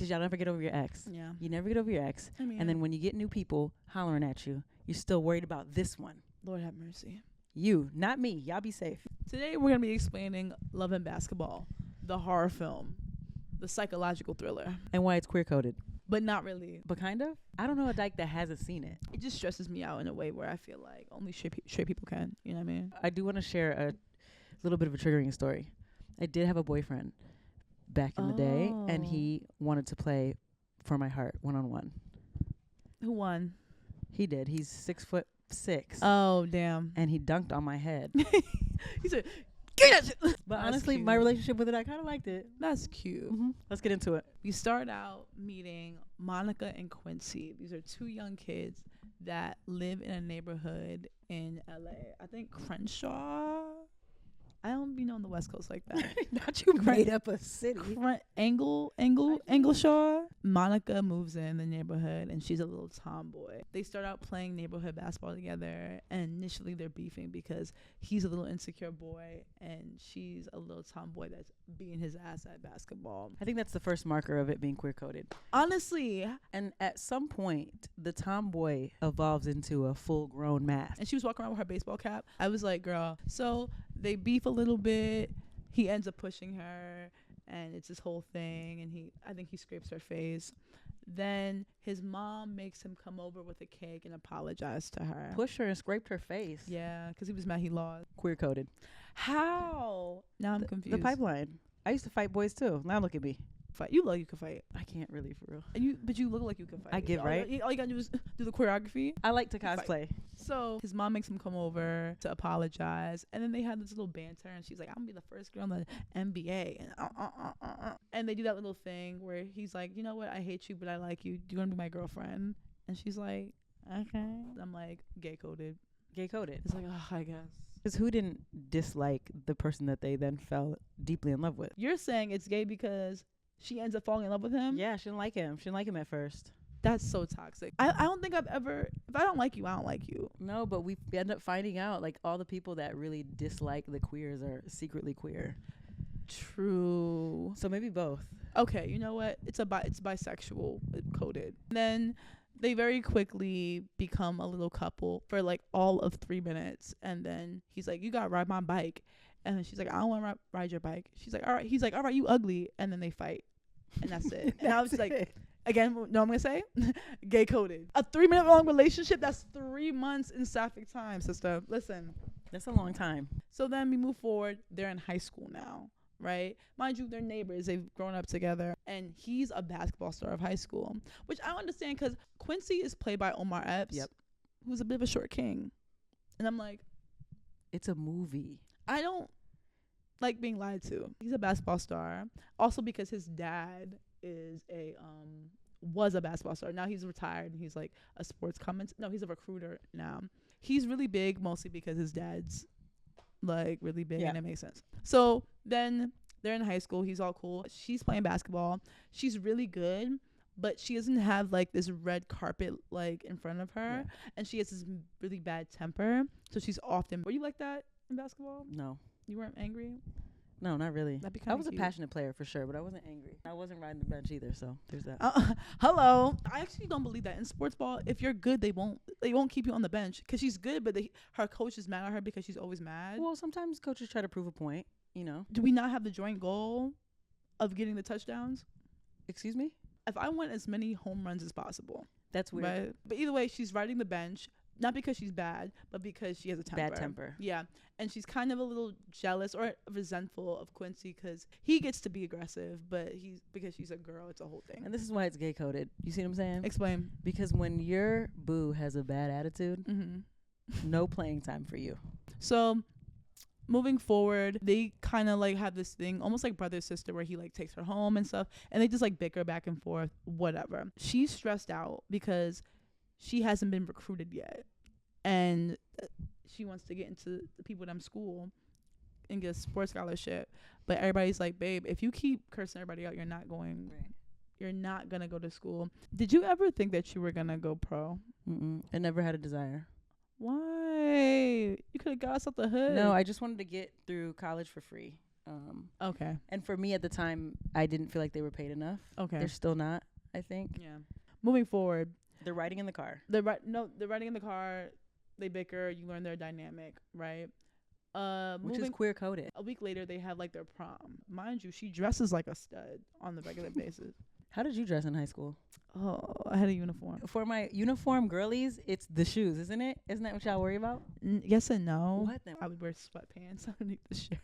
Because y'all never get over your ex. Yeah. You never get over your ex. I mean, And then when you get new people hollering at you, you're still worried about this one. Lord have mercy. You, not me. Y'all be safe. Today we're going to be explaining Love and Basketball, the horror film, the psychological thriller. And why it's queer coded. But not really. But kind of. I don't know a dyke that hasn't seen it. It just stresses me out in a way where I feel like only straight people can. You know what I mean? I do want to share a little bit of a triggering story. I did have a boyfriend back in the day, and he wanted to play for my heart one-on-one. Who won? He did. He's 6'6". Oh, damn. And he dunked on my head. He said, "Give that shit." But That's honestly, cute. my relationship with it, I kind of liked it. That's cute. Let's get into it. We start out meeting Monica and Quincy. These are two young kids that live in a neighborhood in LA. I think Crenshaw. I don't be knowing the West Coast like that. Not you made up a city. Angleshaw. Monica moves in the neighborhood and she's a little tomboy. They start out playing neighborhood basketball together, and initially they're beefing because he's a little insecure boy and she's a little tomboy that's beating his ass at basketball. I think that's the first marker of it being queer coded. Honestly. And at some point, the tomboy evolves into a full grown man. And she was walking around with her baseball cap. I was like, girl. So they beef a little bit. He ends up pushing her, and it's this whole thing. And I think he scrapes her face. Then his mom makes him come over with a cake and apologize to her. Pushed her and scraped her face. Yeah, because he was mad he lost. Queer coded. How? Now I'm confused. The pipeline. I used to fight boys too. Now look at me. Fight. You look like you can fight. I can't really, for real. But you look like you can fight. I give, right? All you gotta do is do the choreography. I like to cosplay. So his mom makes him come over to apologize, and then they had this little banter, and she's like, "I'm gonna be the first girl in the NBA," and they do that little thing where he's like, "You know what? I hate you, but I like you. Do you want to be my girlfriend?" And she's like, "Okay." I'm like, gay coded. Gay coded. It's like, oh, I guess. Because who didn't dislike the person that they then fell deeply in love with? You're saying it's gay because she ends up falling in love with him? Yeah, she didn't like him. She didn't like him at first. That's so toxic. I don't think I've ever, if I don't like you, I don't like you. No, but we end up finding out like all the people that really dislike the queers are secretly queer. True. So maybe both. Okay, you know what? It's bisexual coded. Then they very quickly become a little couple for like all of 3 minutes, and then he's like, "You gotta ride my bike," and then she's like, "I don't want to ride your bike." She's like, "All right." He's like, "All right, you ugly," and then they fight, and that's it. And I was like, again, no, I'm gonna say, gay coded. A 3-minute long relationship. That's 3 months in sapphic time, sister. Listen, that's a long time. So then we move forward. They're in high school now. Right, mind you, they're neighbors. They've grown up together, and he's a basketball star of high school, which I understand because Quincy is played by Omar Epps, who's a bit of a short king, and I'm like, it's a movie. I don't like being lied to. He's a basketball star, also because his dad is was a basketball star. Now he's retired, and he's like a sports he's a recruiter now. He's really big mostly because his dad's like really big, and it makes sense. So then they're in high school. He's all cool. She's playing basketball. She's really good, but she doesn't have like this red carpet like in front of her, and she has this really bad temper. So she's often. Were you like that in basketball? No. You weren't angry? No, not really. I was cute. a passionate player for sure, but I wasn't angry. I wasn't riding the bench either, so there's that. Hello. I actually don't believe that in sports ball. If you're good, they won't keep you on the bench because she's good, but her coach is mad at her because she's always mad. Well, sometimes coaches try to prove a point, you know. Do we not have the joint goal of getting the touchdowns? Excuse me? If I want as many home runs as possible. That's weird. Right? But either way, she's riding the bench. Not because she's bad, but because she has a temper. Bad temper. Yeah. And she's kind of a little jealous or resentful of Quincy because he gets to be aggressive, but because she's a girl, it's a whole thing. And this is why it's gay coded. You see what I'm saying? Explain. Because when your boo has a bad attitude, no playing time for you. So moving forward, they kind of like have this thing almost like brother sister where he like takes her home and stuff, and they just like bicker back and forth, whatever. She's stressed out because she hasn't been recruited yet, and she wants to get into the people at school and get a sports scholarship, but everybody's like, babe, if you keep cursing everybody out, you're not gonna go to school. Did you ever think that you were gonna go pro? I never had a desire. Why? You could have got us out the hood. No, I just wanted to get through college for free. Okay. And for me at the time, I didn't feel like they were paid enough. Okay. They're still not, I think. Yeah. Moving forward, They're riding in the car. they're riding in the car. They bicker. You learn their dynamic, right? Which is queer coded. A week later, they have like their prom. Mind you, she dresses like a stud on the regular basis. How did you dress in high school? Oh, I had a uniform. For my uniform girlies, it's the shoes, isn't it? Isn't that what y'all worry about? Yes and no. What then? I would wear sweatpants underneath the shirt,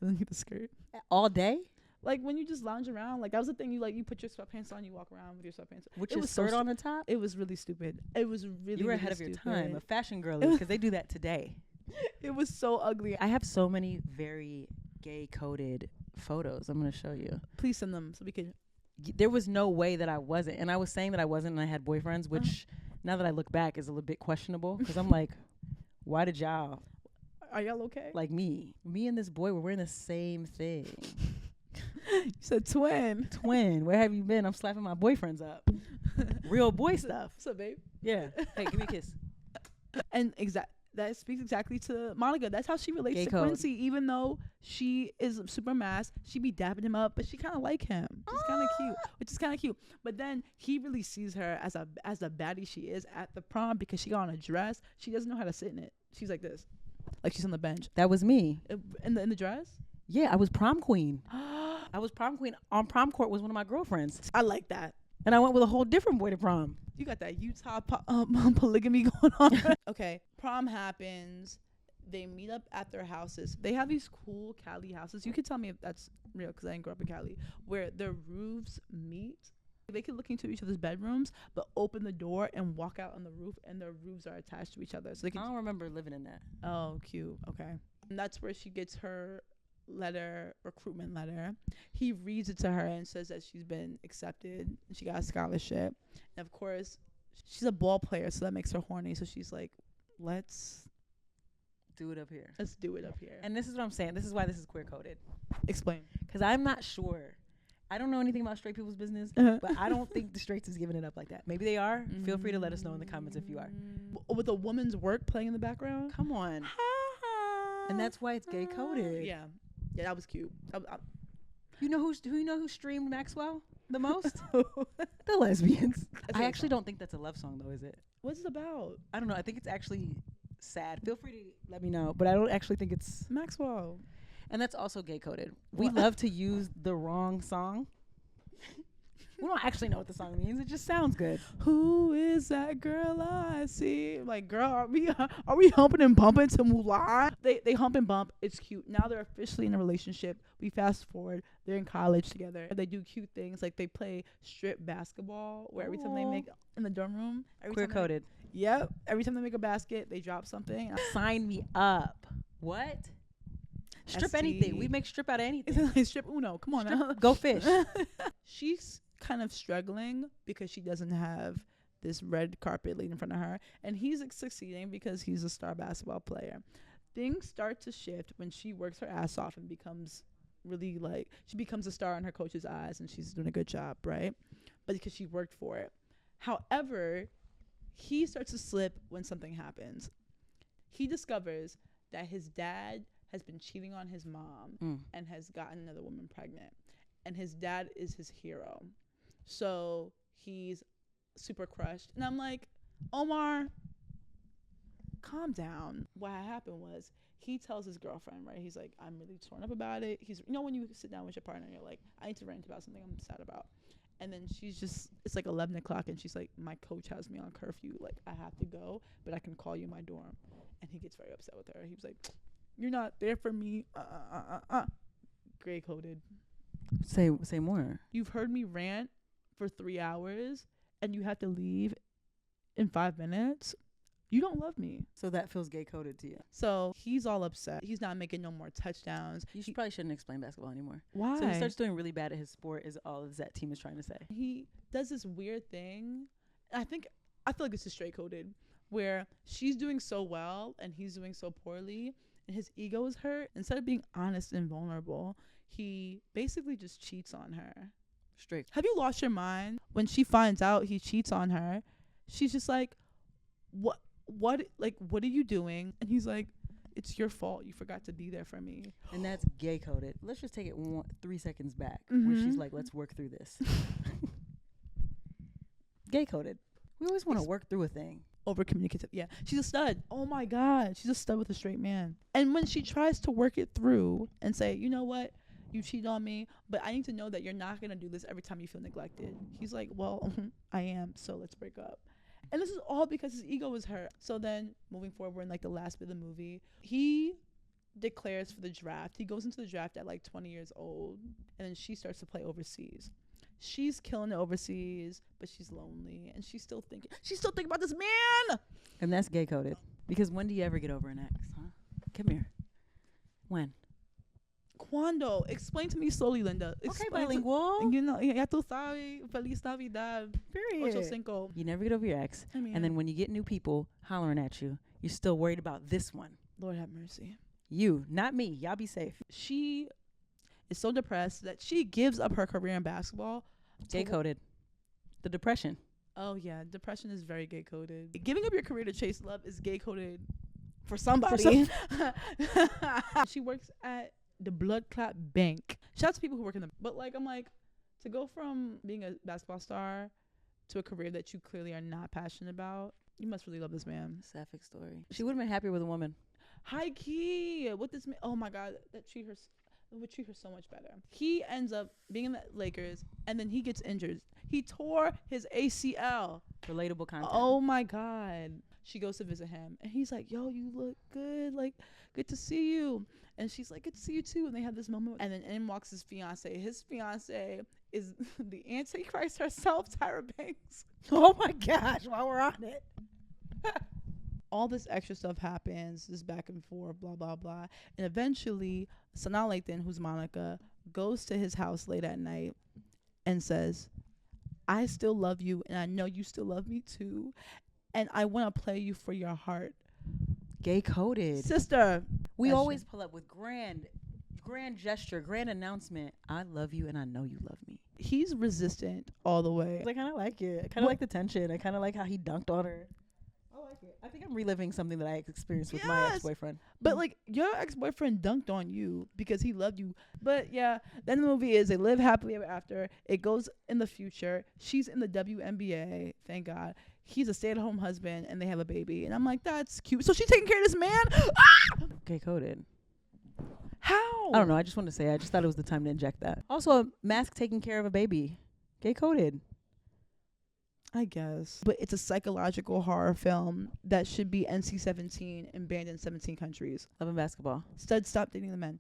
underneath the skirt. All day? Like when you just lounge around, like that was the thing. You put your sweatpants on, you walk around with your sweatpants. With your skirt on the top? It was really stupid. It was really. You were really ahead of your stupid. time, a fashion girly, because they do that today. It was so ugly. I have so many very gay coded photos. I'm gonna show you. Please send them so we can. There was no way that I wasn't, and I was saying that I wasn't, and I had boyfriends, which now that I look back is a little bit questionable, because I'm like, why did y'all? Are y'all okay? Like me and this boy were wearing the same thing. You said twin. Twin. Where have you been? I'm slapping my boyfriends up. Real boy stuff. What's up, babe? Yeah. Hey, give me a kiss. And that speaks exactly to Monica. That's how she relates Gay to code. Quincy. Even though she is super mass, she be dapping him up, but she kind of like him, which is kind of cute. But then he really sees her as the baddie she is at the prom, because she got on a dress. She doesn't know how to sit in it. She's like this, like she's on the bench. That was me. In the dress. Yeah, I was prom queen. I was prom queen. On prom court was one of my girlfriends. I like that. And I went with a whole different boy to prom. You got that Utah polygamy going on. Okay, prom happens. They meet up at their houses. They have these cool Cali houses. You can tell me if that's real, because I didn't grow up in Cali, where their roofs meet. They can look into each other's bedrooms, but open the door and walk out on the roof, and their roofs are attached to each other. So they can. I don't remember living in that. Oh, cute. Okay. And that's where she gets her recruitment letter. He reads it to her and says that she's been accepted. She got a scholarship. And of course, she's a ball player, so that makes her horny. So she's like, let's do it up here. Let's do it up here. And this is what I'm saying. This is why this is queer coded. Explain. Because I'm not sure. I don't know anything about straight people's business, but I don't think the straights is giving it up like that. Maybe they are. Feel free to let us know in the comments if you are. With a woman's work playing in the background? Come on. And that's why it's gay coded. Yeah. Yeah, that was cute. You know who streamed Maxwell the most? The lesbians. I actually don't think that's a love song though, is it? What's it about? I don't know. I think it's actually sad. Feel free to let me know, but I don't actually think it's Maxwell. And that's also gay coded. We love to use the wrong song. We don't actually know what the song means. It just sounds good. Who is that girl I see? Like, girl, are we humping and bumping to Mulan? They hump and bump. It's cute. Now they're officially in a relationship. We fast forward. They're in college together. They do cute things. Like they play strip basketball, where every time they make in the dorm room. Queer coded. Yep. Every time they make a basket, they drop something. Sign me up. What? Strip anything. We make strip out of anything. Strip Uno. Come on now. Go fish. She's kind of struggling because she doesn't have this red carpet laid in front of her, and he's succeeding because he's a star basketball player. Things start to shift when she works her ass off and becomes really she becomes a star in her coach's eyes, and she's doing a good job, right? But because she worked for it. However, he starts to slip when something happens. He discovers that his dad has been cheating on his mom and has gotten another woman pregnant. And his dad is his hero. So he's super crushed. And I'm like, Omar, calm down. What happened was he tells his girlfriend, right? He's like, I'm really torn up about it. When you sit down with your partner, you're like, I need to rant about something I'm sad about. And then it's like 11 o'clock, and she's like, my coach has me on curfew. Like, I have to go, but I can call you in my dorm. And he gets very upset with her. He was like, you're not there for me. Gray coded. Say more. You've heard me rant for 3 hours, and you have to leave in 5 minutes. You don't love me. So that feels gay coded to you. So he's all upset. He's not making no more touchdowns. Probably shouldn't explain basketball anymore. Why? So he starts doing really bad at his sport is all that team is trying to say. He does this weird thing. I feel like this is straight coded, where she's doing so well and he's doing so poorly, and his ego is hurt. Instead of being honest and vulnerable, he basically just cheats on her. Straight. Have you lost your mind? When she finds out he cheats on her, she's just like, what are you doing? And he's like, it's your fault. You forgot to be there for me. And that's gay coded. Let's just take it 3 seconds back where she's like, let's work through this. Gay coded. We always want to work through a thing. Over communicative. Yeah. She's a stud. Oh my God. She's a stud with a straight man. And when she tries to work it through and say, you know what? You cheated on me, but I need to know that you're not going to do this every time you feel neglected. He's like, well, I am. So let's break up. And this is all because his ego was hurt. So then moving forward, we're in like the last bit of the movie. He declares for the draft. He goes into the draft at like 20 years old. And then she starts to play overseas. She's killing it overseas, but she's lonely, and she's still thinking about this man. And that's gay coded. Because when do you ever get over an ex, huh? Come here. When? Cuando? Explain to me slowly, Linda. Okay, bilingual. You know, ya tú sabes. Feliz Navidad. Period. Ocho cinco. You never get over your ex. I mean, and then when you get new people hollering at you, you're still worried about this one. Lord have mercy. You, not me. Y'all be safe. She is so depressed that she gives up her career in basketball. Gay coded. The depression. Oh yeah, depression is very gay coded. Giving up your career to chase love is gay coded for somebody. She works at the blood clot bank. Shout out to people who work in the, but like I'm like, to go from being a basketball star to a career that you clearly are not passionate about, you must really love this man. Sapphic story. She would have been happier with a woman. High key with this man. Oh my God, would treat her so much better. He ends up being in the Lakers, and then he gets injured. He tore his ACL. Relatable content. Oh my God. She goes to visit him, and he's like, yo, you look good. Like, good to see you. And she's like, good to see you too. And they have this moment, and then in walks his fiance. His fiance is the Antichrist herself, Tyra Banks. Oh my gosh, while we're on it. All this extra stuff happens, this back and forth, blah, blah, blah. And eventually, Sanaa Lathan, who's Monica, goes to his house late at night and says, I still love you, and I know you still love me too, and I want to play you for your heart. Gay coded. Sister. We always pull up with grand gesture, grand announcement. I love you, and I know you love me. He's resistant all the way. I kind of like it. I kind of like the tension. I kind of like how he dunked on her. I think I'm reliving something that I experienced with my ex-boyfriend. But like your ex-boyfriend dunked on you because he loved you. But yeah, then the movie is they live happily ever after. It goes in the future. She's in the WNBA, thank God. He's a stay-at-home husband, and they have a baby. And I'm like, that's cute. So she's taking care of this man? Ah! Gay coded. How? I don't know. I just want to say, I just thought it was the time to inject that. Also, a mask taking care of a baby. Gay coded. I guess. But it's a psychological horror film that should be NC-17 and banned in 17 countries. Love and basketball. Studs, stop dating the men.